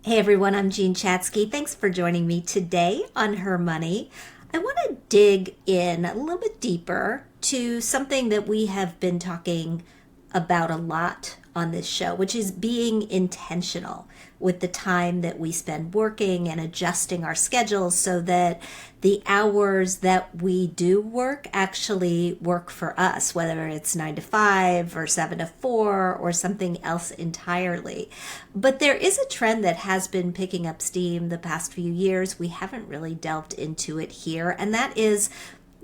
Hey everyone, I'm Jean Chatsky. Thanks for joining me today on HerMoney. I want to dig in a little bit deeper to something that we have been talking about a lot on this show, which is being intentional with the time that we spend working and adjusting our schedules so that the hours that we do work actually work for us, whether it's 9 to 5 or 7 to 4 or something else entirely. But there is a trend that has been picking up steam the past few years. We haven't really delved into it here, and that is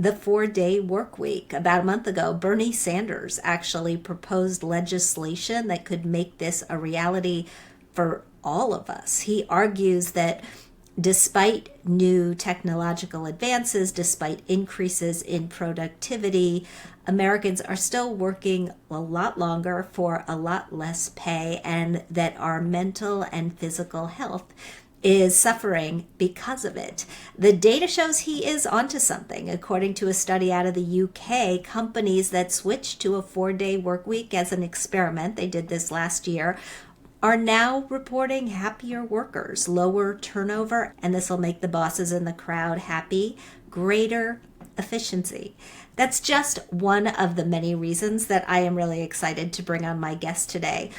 the 4-day work week. About a month ago, Bernie Sanders actually proposed legislation that could make this a reality for all of us. He argues that despite new technological advances, despite increases in productivity, Americans are still working a lot longer for a lot less pay, and that our mental and physical health is suffering because of it. The data shows he is onto something. According to a study out of the UK, companies that switched to a 4-day work week as an experiment, they did this last year, are now reporting happier workers, lower turnover, and this will make the bosses in the crowd happy, greater efficiency. That's just one of the many reasons that I am really excited to bring on my guest today.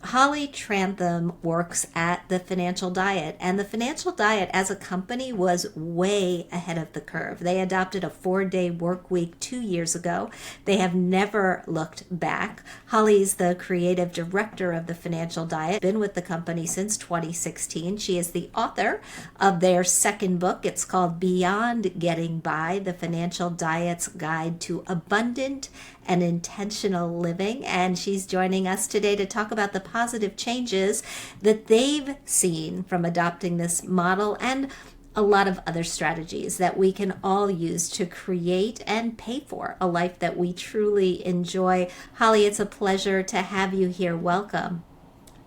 Holly Trantham works at the Financial Diet, and the Financial Diet as a company was way ahead of the curve. They adopted a 4-day work week 2 years ago. They have never looked back. Holly's the creative director of the Financial Diet, been with the company since 2016. She is the author of their second book. It's called Beyond Getting By, The Financial Diet's Guide to Abundant and Intentional Living, and she's joining us today to talk about the positive changes that they've seen from adopting this model and a lot of other strategies that we can all use to create and pay for a life that we truly enjoy. Holly, it's a pleasure to have you here. Welcome.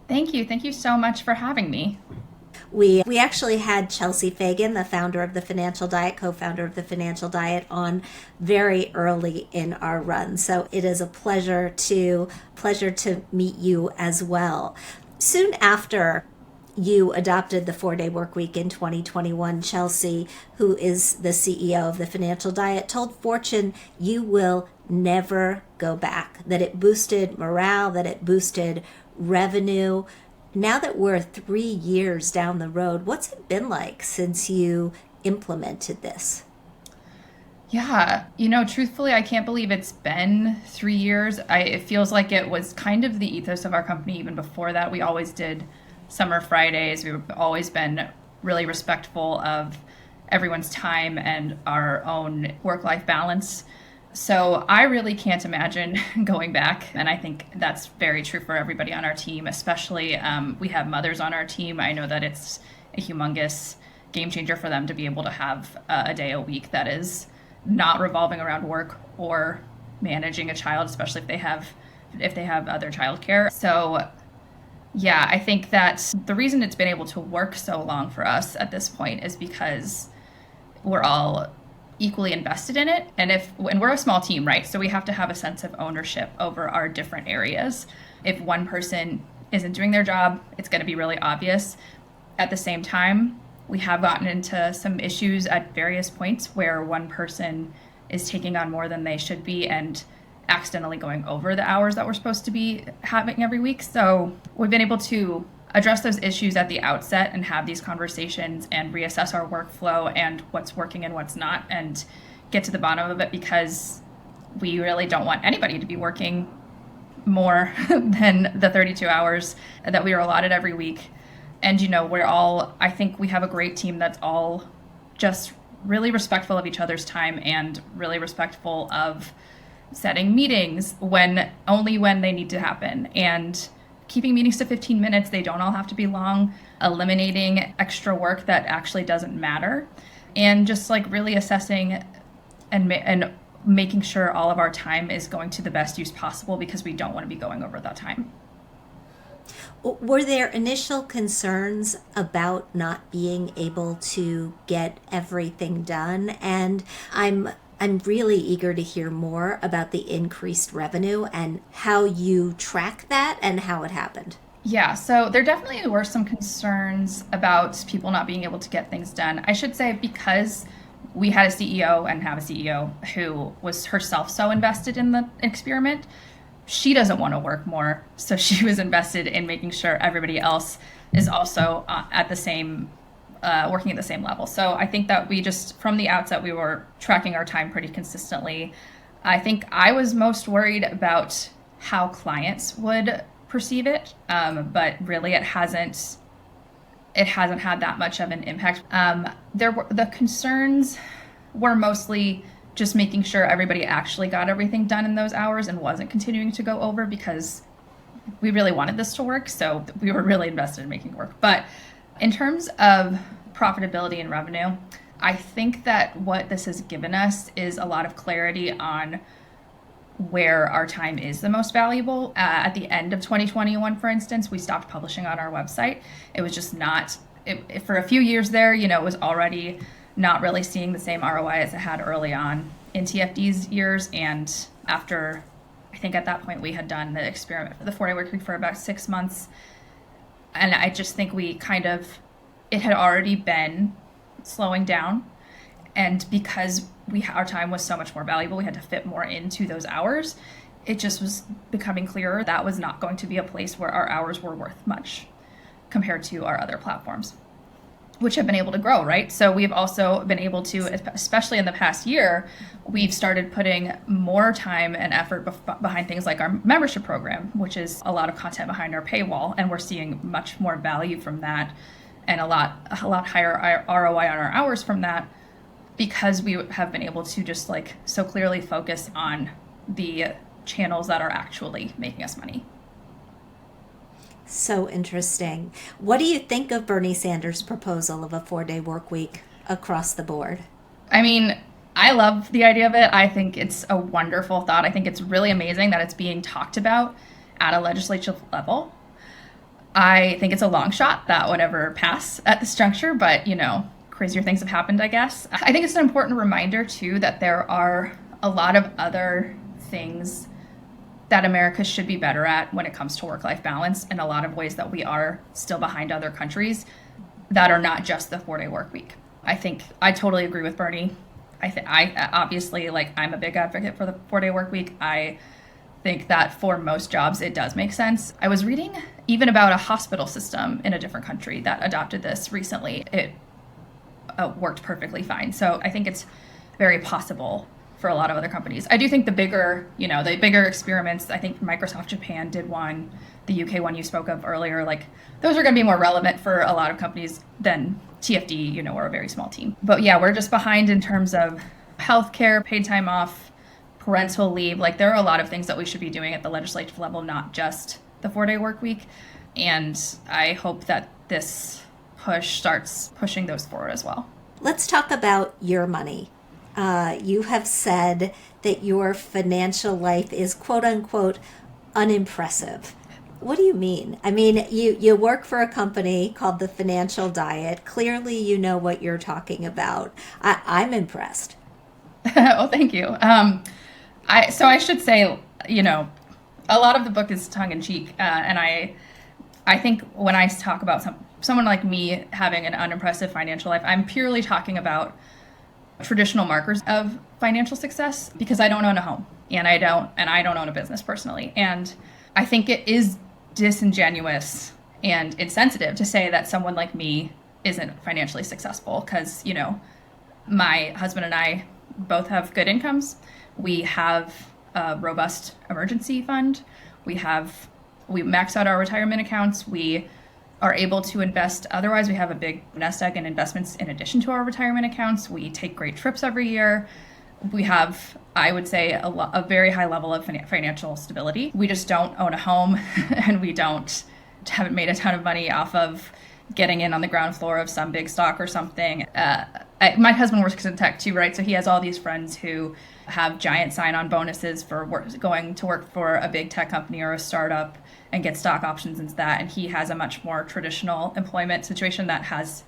Thank you. Thank you so much for having me. We actually had Chelsea Fagan, the founder of the Financial Diet, co-founder of the Financial Diet, on very early in our run. So it is a pleasure to meet you as well. Soon after you adopted the 4-day work week in 2021, Chelsea, who is the CEO of the Financial Diet, told Fortune you will never go back, that it boosted morale, that it boosted revenue. Now that we're 3 years down the road, what's it been like since you implemented this? Yeah, truthfully, I can't believe it's been 3 years. It feels like it was kind of the ethos of our company even before that. We always did summer Fridays. We've always been really respectful of everyone's time and our own work-life balance. So I really can't imagine going back. And I think that's very true for everybody on our team, especially we have mothers on our team. I know that it's a humongous game changer for them to be able to have a day a week that is not revolving around work or managing a child, especially if they have other childcare. So yeah, I think that the reason it's been able to work so long for us at this point is because we're all equally invested in it. And we're a small team, right? So we have to have a sense of ownership over our different areas. If one person isn't doing their job, it's going to be really obvious. At the same time, we have gotten into some issues at various points where one person is taking on more than they should be and accidentally going over the hours that we're supposed to be having every week. So we've been able to address those issues at the outset and have these conversations and reassess our workflow and what's working and what's not, and get to the bottom of it, because we really don't want anybody to be working more than the 32 hours that we are allotted every week. And, I think we have a great team that's all just really respectful of each other's time and really respectful of setting meetings only when they need to happen, and keeping meetings to 15 minutes. They don't all have to be long, eliminating extra work that actually doesn't matter, and just like really assessing and making sure all of our time is going to the best use possible, because we don't want to be going over that time. Were there initial concerns about not being able to get everything done? And I'm really eager to hear more about the increased revenue and how you track that and how it happened. Yeah, so there definitely were some concerns about people not being able to get things done. I should say because we had a CEO and have a CEO who was herself so invested in the experiment, she doesn't want to work more. So she was invested in making sure everybody else is also at the same, working at the same level. So I think that we just, from the outset, we were tracking our time pretty consistently. I think I was most worried about how clients would perceive it, but really it hasn't had that much of an impact. The concerns were mostly just making sure everybody actually got everything done in those hours and wasn't continuing to go over, because we really wanted this to work. So we were really invested in making it work. But in terms of profitability and revenue, I think that what this has given us is a lot of clarity on where our time is the most valuable. At the end of 2021, for instance, we stopped publishing on our website. It was just not, for a few years there, it was already not really seeing the same ROI as it had early on in TFD's years. And after, I think at that point, we had done the experiment for the 4-day work week for about 6 months. And I just think it had already been slowing down. And because our time was so much more valuable, we had to fit more into those hours. It just was becoming clearer that was not going to be a place where our hours were worth much compared to our other platforms, which have been able to grow, right? So we've also been able to, especially in the past year, we've started putting more time and effort behind things like our membership program, which is a lot of content behind our paywall, and we're seeing much more value from that and a lot higher ROI on our hours from that, because we have been able to just so clearly focus on the channels that are actually making us money. So interesting. What do you think of Bernie Sanders' proposal of a 4-day work week across the board? I mean, I love the idea of it. I think it's a wonderful thought. I think it's really amazing that it's being talked about at a legislative level. I think it's a long shot that would ever pass at this juncture, but crazier things have happened, I guess. I think it's an important reminder, too, that there are a lot of other things that America should be better at when it comes to work-life balance, in a lot of ways that we are still behind other countries that are not just the 4-day work week. I think I totally agree with Bernie. I obviously, I'm a big advocate for the 4-day work week. I think that for most jobs, it does make sense. I was reading even about a hospital system in a different country that adopted this recently. It worked perfectly fine. So I think it's very possible for a lot of other companies. I do think the bigger experiments, I think Microsoft Japan did one, the UK one you spoke of earlier, those are going to be more relevant for a lot of companies than TFD, we're a very small team. But yeah, we're just behind in terms of healthcare, paid time off, parental leave. There are a lot of things that we should be doing at the legislative level, not just the 4-day work week. And I hope that this push starts pushing those forward as well. Let's talk about your money. You have said that your financial life is quote unquote unimpressive. What do you mean? I mean, you work for a company called The Financial Diet. Clearly, you know what you're talking about. I'm impressed. Oh, thank you. So I should say, a lot of the book is tongue in cheek, and I think when I talk about someone like me having an unimpressive financial life, I'm purely talking about traditional markers of financial success, because I don't own a home and I don't own a business personally. And I think it is disingenuous and insensitive to say that someone like me isn't financially successful, because, my husband and I both have good incomes. We have a robust emergency fund. We max out our retirement accounts. We are able to invest. Otherwise, we have a big nest egg in investments in addition to our retirement accounts. We take great trips every year. We have, I would say, a very high level of financial stability. We just don't own a home, and we haven't made a ton of money off of getting in on the ground floor of some big stock or something. My husband works in tech too, right? So he has all these friends who have giant sign-on bonuses for going to work for a big tech company or a startup and get stock options and that. And he has a much more traditional employment situation that has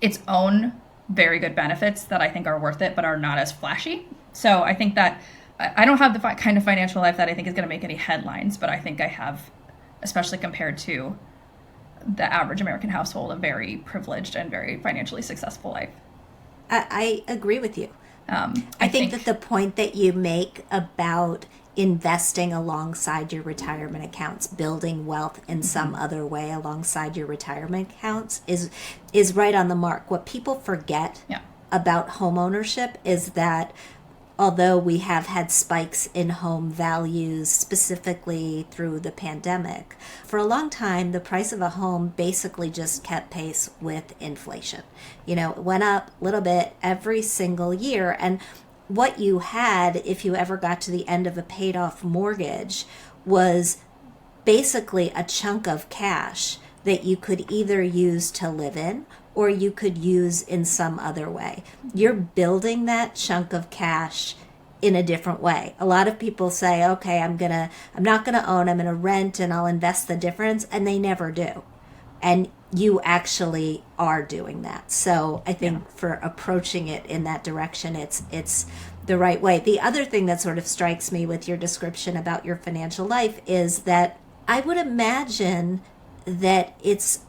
its own very good benefits that I think are worth it, but are not as flashy. So I think that I don't have the kind of financial life that I think is going to make any headlines, but I think I have especially compared to the average American household, a very privileged and very financially successful life. I agree with you. I think that the point that you make about investing alongside your retirement accounts, building wealth in some other way alongside your retirement accounts is right on the mark. What people forget about home ownership is that although we have had spikes in home values specifically through the pandemic, for a long time the price of a home basically just kept pace with inflation. It went up a little bit every single year, and what you had, if you ever got to the end of a paid off mortgage, was basically a chunk of cash that you could either use to live in or you could use in some other way. You're building that chunk of cash in a different way. A lot of people say, okay, I'm not gonna own, I'm gonna rent and I'll invest the difference, and they never do. And you actually are doing that. So I think for approaching it in that direction, it's the right way. The other thing that sort of strikes me with your description about your financial life is that I would imagine that it's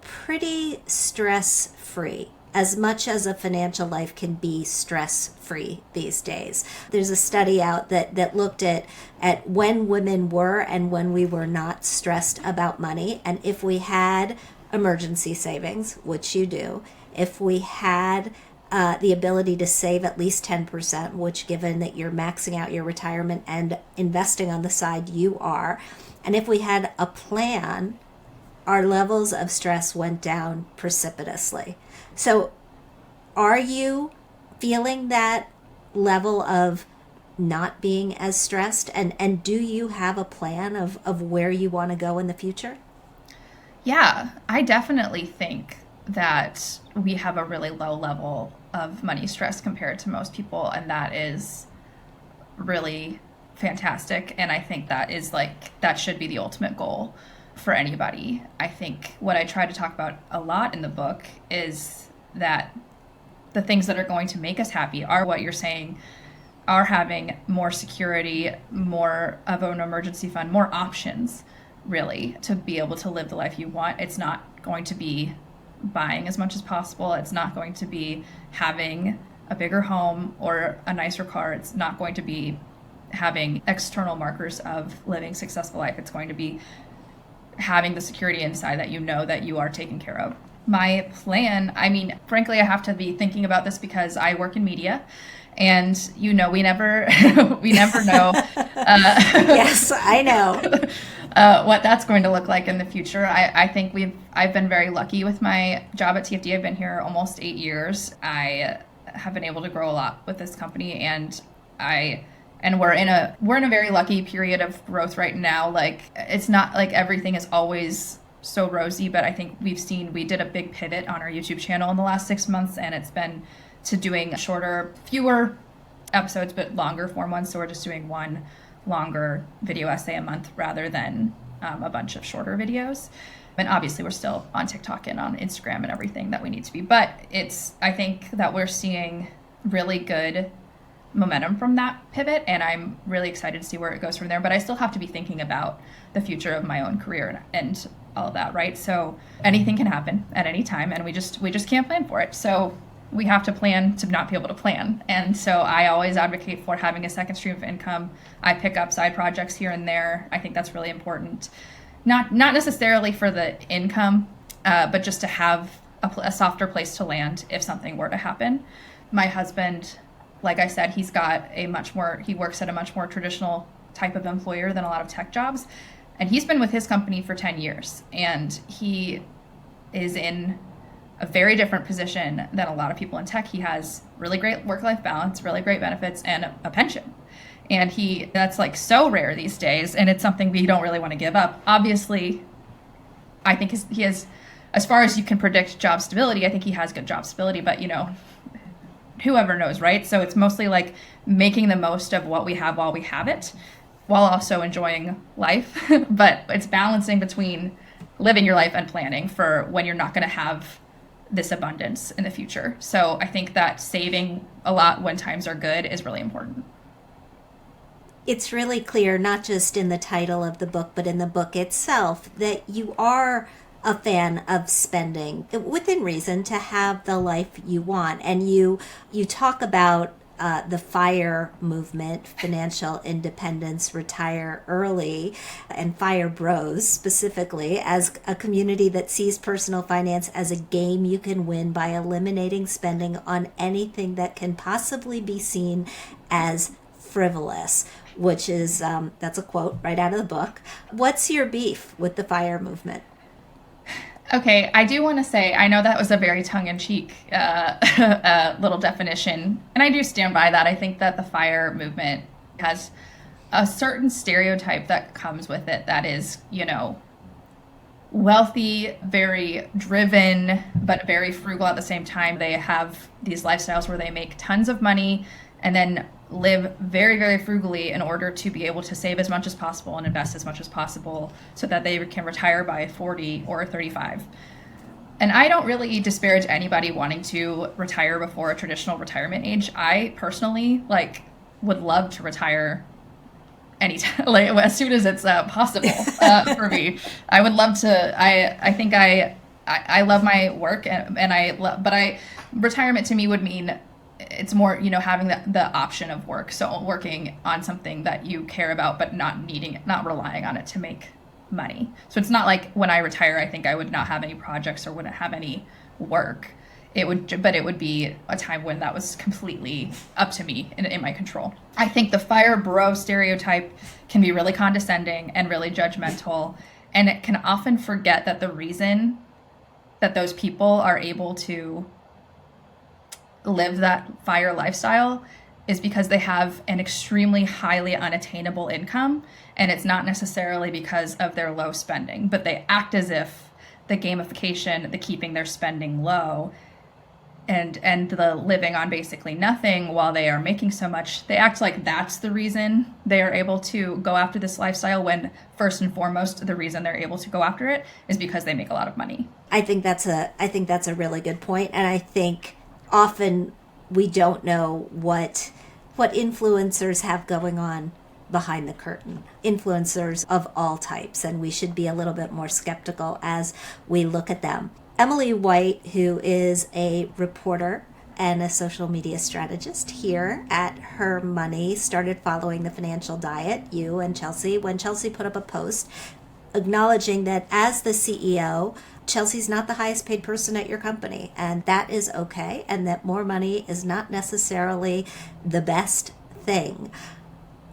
pretty stress-free, as much as a financial life can be stress-free these days. There's a study out that looked at when women were and when we were not stressed about money, and if we had emergency savings, which you do, if we had the ability to save at least 10%, which given that you're maxing out your retirement and investing on the side you are, and if we had a plan, our levels of stress went down precipitously. So are you feeling that level of not being as stressed? And do you have a plan of where you want to go in the future? Yeah, I definitely think that we have a really low level of money stress compared to most people, and that is really fantastic. And I think that should be the ultimate goal for anybody. I think what I try to talk about a lot in the book is that the things that are going to make us happy are what you're saying, are having more security, more of an emergency fund, more options, really, to be able to live the life you want. It's not going to be buying as much as possible. It's not going to be having a bigger home or a nicer car. It's not going to be having external markers of living a successful life. It's going to be having the security inside that you know that you are taken care of. My plan, I mean, frankly, I have to be thinking about this because I work in media, and we never we never know. Yes, I know. What that's going to look like in the future. I think I've been very lucky with my job at TFD. I've been here almost 8 years. I have been able to grow a lot with this company, and we're in a very lucky period of growth right now. Like, it's not like everything is always so rosy, but I think we did a big pivot on our YouTube channel in the last 6 months, and it's been to doing fewer episodes, but longer form ones. So we're just doing one longer video essay a month rather than a bunch of shorter videos. And obviously we're still on TikTok and on Instagram and everything that we need to be. But I think that we're seeing really good momentum from that pivot, and I'm really excited to see where it goes from there. But I still have to be thinking about the future of my own career and all of that, right? So anything can happen at any time, and we just can't plan for it. So we have to plan to not be able to plan. And so I always advocate for having a second stream of income. I pick up side projects here and there. I think that's really important. Not necessarily for the income, but just to have a softer place to land if something were to happen. My husband, like I said, he works at a much more traditional type of employer than a lot of tech jobs. And he's been with his company for 10 years. And he is in a very different position than a lot of people in tech. He has really great work-life balance, really great benefits, and a pension. And that's like so rare these days, and it's something we don't really want to give up. Obviously, I think he has, as far as you can predict job stability, I think he has good job stability, but whoever knows, right? So it's mostly like making the most of what we have while we have it, while also enjoying life. But it's balancing between living your life and planning for when you're not going to have this abundance in the future. So I think that saving a lot when times are good is really important. It's really clear, not just in the title of the book, but in the book itself, that you are a fan of spending within reason to have the life you want. And you talk about the FIRE movement, financial independence, retire early, and FIRE Bros specifically, as a community that sees personal finance as a game you can win by eliminating spending on anything that can possibly be seen as frivolous, which is, that's a quote right out of the book. What's your beef with the FIRE movement? Okay, I do want to say, I know that was a very tongue-in-cheek little definition, and I do stand by that. I think that the FIRE movement has a certain stereotype that comes with it that is, wealthy, very driven, but very frugal at the same time. They have these lifestyles where they make tons of money and then live very, very frugally in order to be able to save as much as possible and invest as much as possible so that they can retire by 40 or 35. And I don't really disparage anybody wanting to retire before a traditional retirement age. I personally would love to retire anytime, as soon as it's possible for me. I would love to. I think I love my work but retirement to me would mean it's more, having the option of work. So working on something that you care about, but not relying on it to make money. So it's not like when I retire, I think I would not have any projects or wouldn't have any work. But it would be a time when that was completely up to me and in my control. I think the FIRE bro stereotype can be really condescending and really judgmental. And it can often forget that the reason that those people are able to live that FIRE lifestyle is because they have an extremely highly unattainable income, and it's not necessarily because of their low spending, but they act as if the gamification, the keeping their spending low, and the living on basically nothing while they are making so much, they act like that's the reason they are able to go after this lifestyle, when first and foremost the reason they're able to go after it is because they make a lot of money. I think that's a really good point, and I think often we don't know what influencers have going on behind the curtain. Influencers of all types, and we should be a little bit more skeptical as we look at them. Emily White, who is a reporter and a social media strategist here at HerMoney, started following the financial diet, you and Chelsea, when Chelsea put up a post acknowledging that as the CEO, Chelsea's not the highest paid person at your company, and that is okay, and that more money is not necessarily the best thing.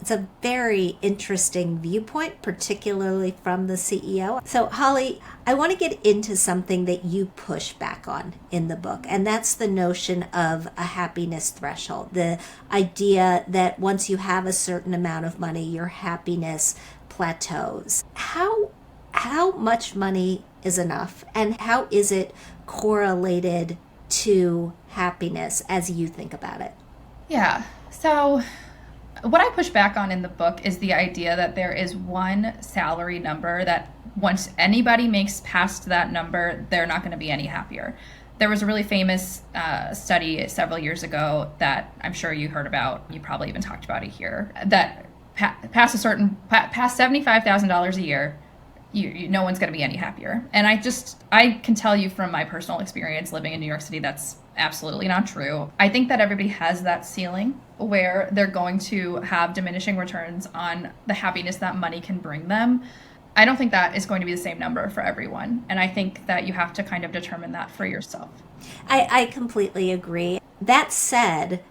It's a very interesting viewpoint, particularly from the CEO. So, Holly, I want to get into something that you push back on in the book, and that's the notion of a happiness threshold. The idea that once you have a certain amount of money, your happiness plateaus. How much money is enough, and how is it correlated to happiness as you think about it? Yeah. So what I push back on in the book is the idea that there is one salary number that once anybody makes past that number, they're not going to be any happier. There was a really famous study several years ago that I'm sure you heard about. You probably even talked about it here. That past $75,000 a year, no one's going to be any happier. And I can tell you from my personal experience living in New York City, that's absolutely not true. I think that everybody has that ceiling where they're going to have diminishing returns on the happiness that money can bring them. I don't think that is going to be the same number for everyone. And I think that you have to kind of determine that for yourself. I completely agree. That said,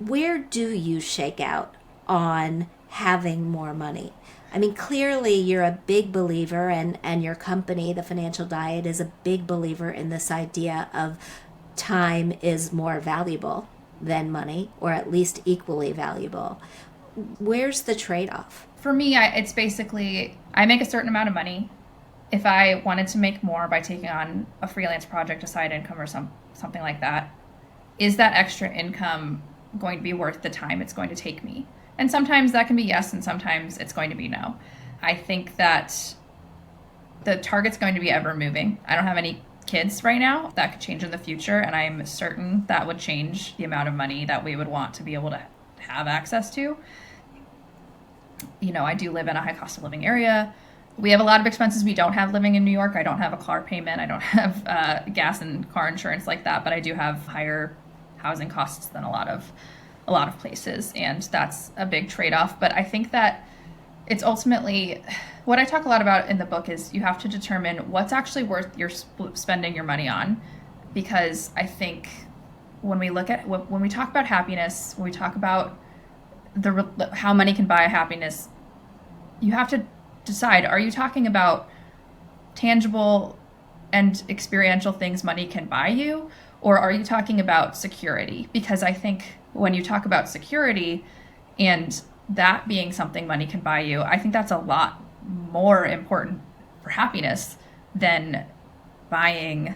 where do you shake out on having more money? I mean, clearly you're a big believer, and your company, The Financial Diet, is a big believer in this idea of time is more valuable than money, or at least equally valuable. Where's the trade-off? For me, it's basically, I make a certain amount of money. If I wanted to make more by taking on a freelance project, a side income, or something like that, is that extra income going to be worth the time it's going to take me? And sometimes that can be yes, and sometimes it's going to be no. I think that the target's going to be ever moving. I don't have any kids right now. That could change in the future, and I'm certain that would change the amount of money that we would want to be able to have access to. I do live in a high cost of living area. We have a lot of expenses we don't have living in New York. I don't have a car payment. I don't have gas and car insurance like that, but I do have higher housing costs than a lot of places, and that's a big trade-off. But I think that it's ultimately what I talk a lot about in the book is you have to determine what's actually worth your spending your money on, because I think when we talk about happiness, when we talk about how money can buy happiness, you have to decide, are you talking about tangible and experiential things money can buy you, or are you talking about security? Because I think when you talk about security and that being something money can buy you, I think that's a lot more important for happiness than buying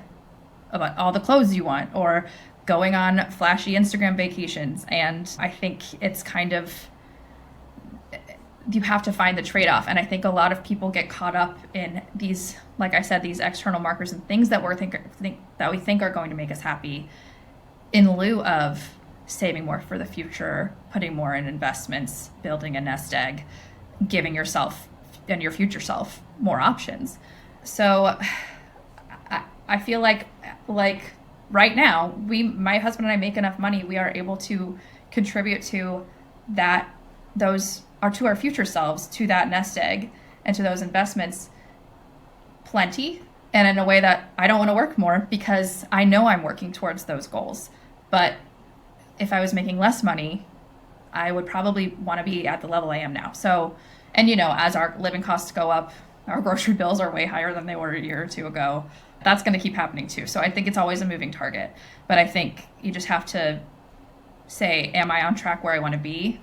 about all the clothes you want or going on flashy Instagram vacations. And I think it's kind of, you have to find the trade-off. And I think a lot of people get caught up in these, like I said, these external markers and things that we think are going to make us happy, in lieu of saving more for the future, putting more in investments, building a nest egg, giving yourself and your future self more options. I feel like right now, my husband and I make enough money, we are able to contribute to our future selves, to that nest egg and to those investments plenty, and in a way that I don't want to work more because I know I'm working towards those goals. But if I was making less money, I would probably want to be at the level I am now. So, and as our living costs go up, our grocery bills are way higher than they were a year or two ago. That's going to keep happening too. So I think it's always a moving target. But I think you just have to say, am I on track where I want to be?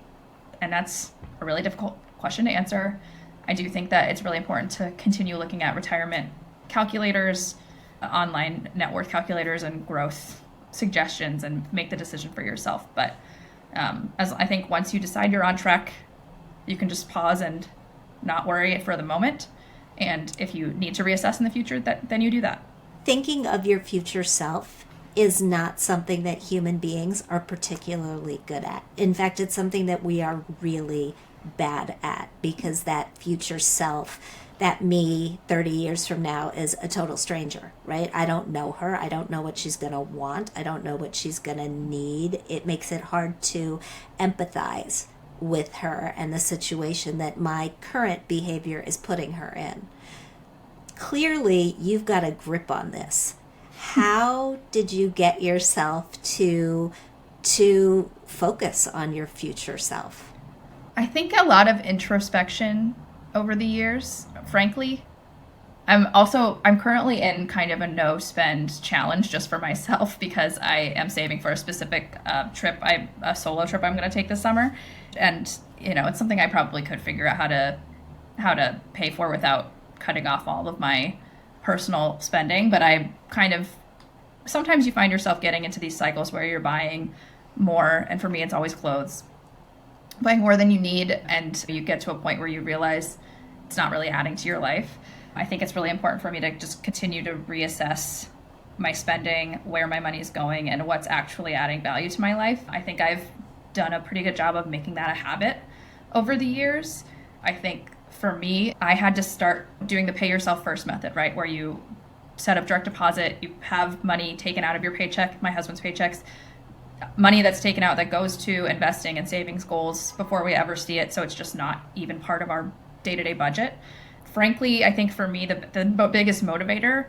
And that's a really difficult question to answer. I do think that it's really important to continue looking at retirement calculators, online net worth calculators, and growth suggestions, and make the decision for yourself. But as I think once you decide you're on track, you can just pause and not worry for the moment. And if you need to reassess in the future, then you do that. Thinking of your future self is not something that human beings are particularly good at. In fact, it's something that we are really bad at, because that future self, that me 30 years from now, is a total stranger, right? I don't know her. I don't know what she's going to want. I don't know what she's going to need. It makes it hard to empathize with her and the situation that my current behavior is putting her in. Clearly, you've got a grip on this. How did you get yourself to focus on your future self? I think a lot of introspection over the years, frankly. I'm currently in kind of a no spend challenge just for myself, because I am saving for a specific a solo trip I'm going to take this summer. And, it's something I probably could figure out how to pay for without cutting off all of my personal spending. But sometimes you find yourself getting into these cycles where you're buying more. And for me, it's always clothes. Buying more than you need, and you get to a point where you realize it's not really adding to your life. I think it's really important for me to just continue to reassess my spending, where my money is going, and what's actually adding value to my life. I think I've done a pretty good job of making that a habit over the years. I think for me, I had to start doing the pay yourself first method, right? Where you set up direct deposit, you have money taken out of your paycheck, my husband's paychecks, money that's taken out that goes to investing and savings goals before we ever see it. So it's just not even part of our day-to-day budget. Frankly, I think for me, the biggest motivator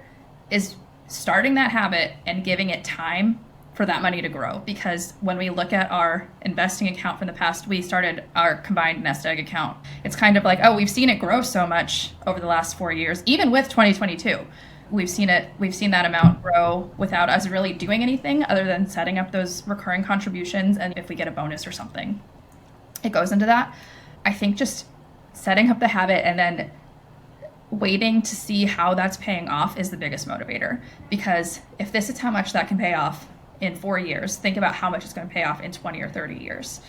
is starting that habit and giving it time for that money to grow. Because when we look at our investing account from the past, we started our combined nest egg account. It's kind of like, oh, we've seen it grow so much over the last 4 years, even with 2022. We've seen that amount grow without us really doing anything other than setting up those recurring contributions. And if we get a bonus or something, it goes into that. I think just setting up the habit and then waiting to see how that's paying off is the biggest motivator. Because if this is how much that can pay off in 4 years, think about how much it's going to pay off in 20 or 30 years.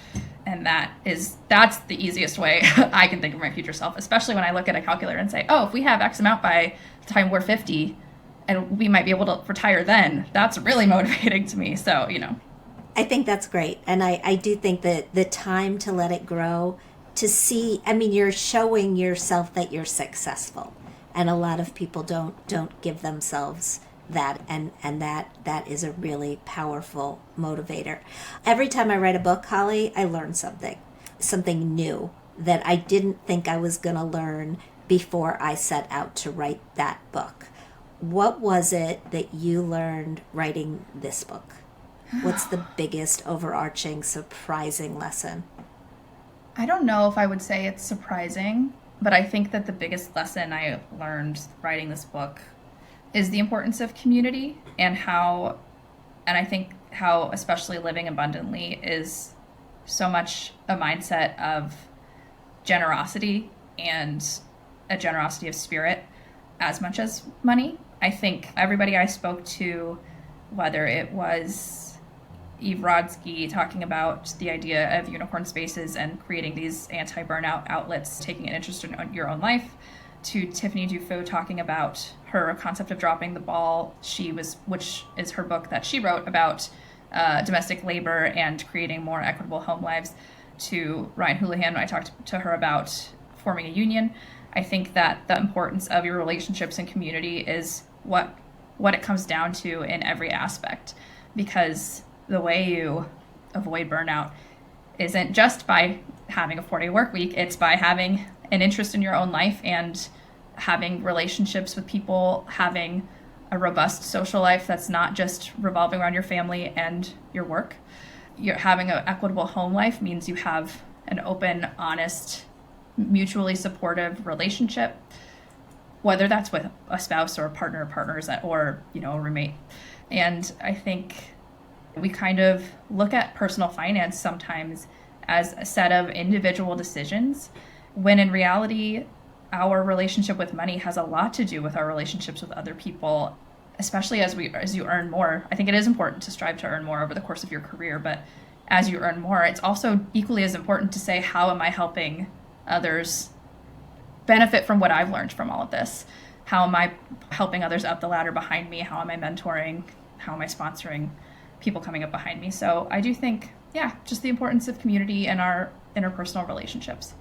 And that's the easiest way I can think of my future self, especially when I look at a calculator and say, oh, if we have X amount by the time we're 50 and we might be able to retire then, that's really motivating to me. So, I think that's great. And I do think that the time to let it grow to see, I mean, you're showing yourself that you're successful. And a lot of people don't give themselves that, and that is a really powerful motivator. Every time I write a book, Holly, I learn something new that I didn't think I was going to learn before I set out to write that book. What was it that you learned writing this book? What's the biggest overarching surprising lesson? I don't know if I would say it's surprising, but I think that the biggest lesson I learned writing this book is the importance of community, and I think how especially living abundantly is so much a mindset of generosity, and a generosity of spirit as much as money. I think everybody I spoke to, whether it was Eve Rodsky talking about the idea of unicorn spaces and creating these anti-burnout outlets, taking an interest in your own life, to Tiffany Dufault talking about her concept of dropping the ball, which is her book that she wrote about domestic labor and creating more equitable home lives, to Ryan Houlihan when I talked to her about forming a union. I think that the importance of your relationships and community is what it comes down to in every aspect, because the way you avoid burnout isn't just by having a 4-day work week. It's by having an interest in your own life and having relationships with people, having a robust social life that's not just revolving around your family and your work. You're having an equitable home life means you have an open, honest, mutually supportive relationship, whether that's with a spouse or a partner, partners, or a roommate. And I think we kind of look at personal finance sometimes as a set of individual decisions, when in reality, our relationship with money has a lot to do with our relationships with other people, especially as you earn more. I think it is important to strive to earn more over the course of your career, but as you earn more, it's also equally as important to say, how am I helping others benefit from what I've learned from all of this? How am I helping others up the ladder behind me? How am I mentoring? How am I sponsoring people coming up behind me? So I do think, just the importance of community and our interpersonal relationships.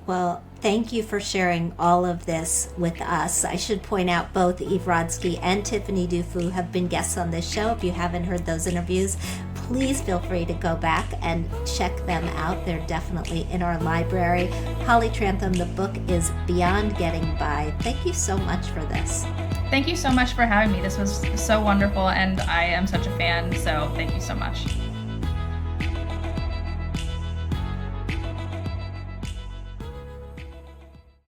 Well, thank you for sharing all of this with us. I should point out both Eve Rodsky and Tiffany Dufault have been guests on this show. If you haven't heard those interviews, please feel free to go back and check them out. They're definitely in our library. Holly Trantham, the book is Beyond Getting By. Thank you so much for this. Thank you so much for having me. This was so wonderful, and I am such a fan, so thank you so much.